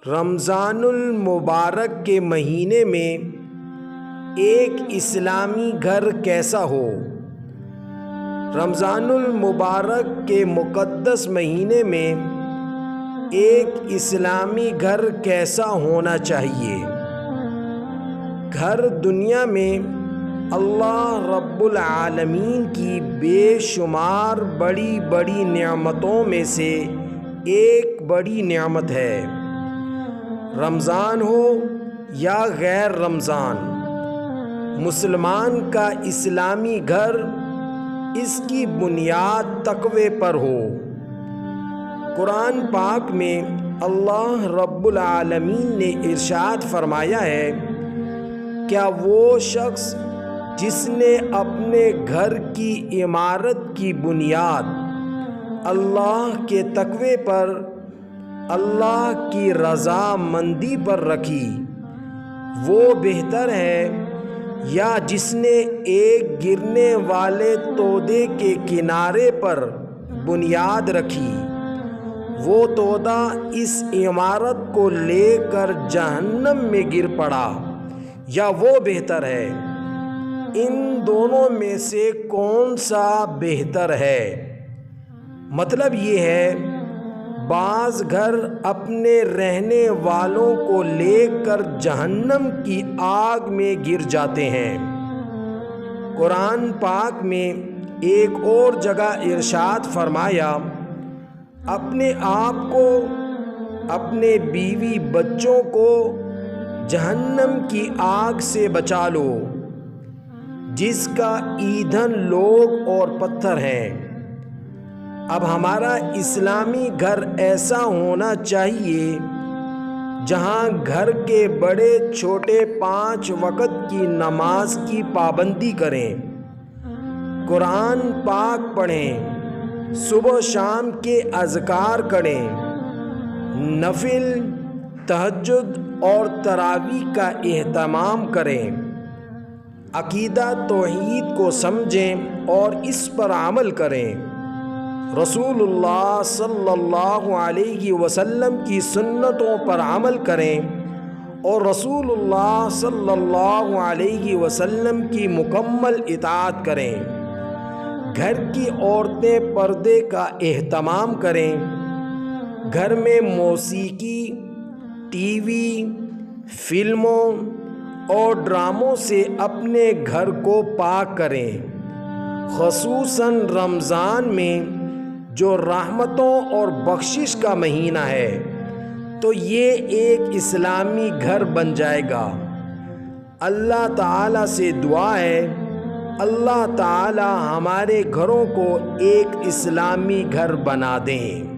رمضان المبارک کے مہینے میں ایک اسلامی گھر کیسا ہو؟ رمضان المبارک کے مقدس مہینے میں ایک اسلامی گھر کیسا ہونا چاہیے؟ گھر دنیا میں اللہ رب العالمین کی بے شمار بڑی بڑی نعمتوں میں سے ایک بڑی نعمت ہے۔ رمضان ہو یا غیر رمضان، مسلمان کا اسلامی گھر اس کی بنیاد تقوی پر ہو۔ قرآن پاک میں اللہ رب العالمین نے ارشاد فرمایا ہے، کیا وہ شخص جس نے اپنے گھر کی عمارت کی بنیاد اللہ کے تقوی پر، اللہ کی رضا مندی پر رکھی، وہ بہتر ہے یا جس نے ایک گرنے والے تودے کے کنارے پر بنیاد رکھی، وہ تودا اس عمارت کو لے کر جہنم میں گر پڑا، یا وہ بہتر ہے؟ ان دونوں میں سے کون سا بہتر ہے؟ مطلب یہ ہے، بعض گھر اپنے رہنے والوں کو لے کر جہنم کی آگ میں گر جاتے ہیں۔ قرآن پاک میں ایک اور جگہ ارشاد فرمایا، اپنے آپ کو، اپنے بیوی بچوں کو جہنم کی آگ سے بچا لو، جس کا ایندھن لوگ اور پتھر ہیں۔ اب ہمارا اسلامی گھر ایسا ہونا چاہیے جہاں گھر کے بڑے چھوٹے 5 وقت کی نماز کی پابندی کریں، قرآن پاک پڑھیں، صبح شام کے اذکار کریں، نفل، تہجد اور تراویح کا اہتمام کریں، عقیدہ توحید کو سمجھیں اور اس پر عمل کریں، رسول اللہ صلی اللہ علیہ وسلم کی سنتوں پر عمل کریں اور رسول اللہ صلی اللہ علیہ وسلم کی مکمل اطاعت کریں۔ گھر کی عورتیں پردے کا اہتمام کریں، گھر میں موسیقی، ٹی وی، فلموں اور ڈراموں سے اپنے گھر کو پاک کریں۔ خصوصاً رمضان میں جو رحمتوں اور بخشش کا مہینہ ہے، تو یہ ایک اسلامی گھر بن جائے گا۔ اللہ تعالیٰ سے دعا ہے، اللہ تعالیٰ ہمارے گھروں کو ایک اسلامی گھر بنا دیں۔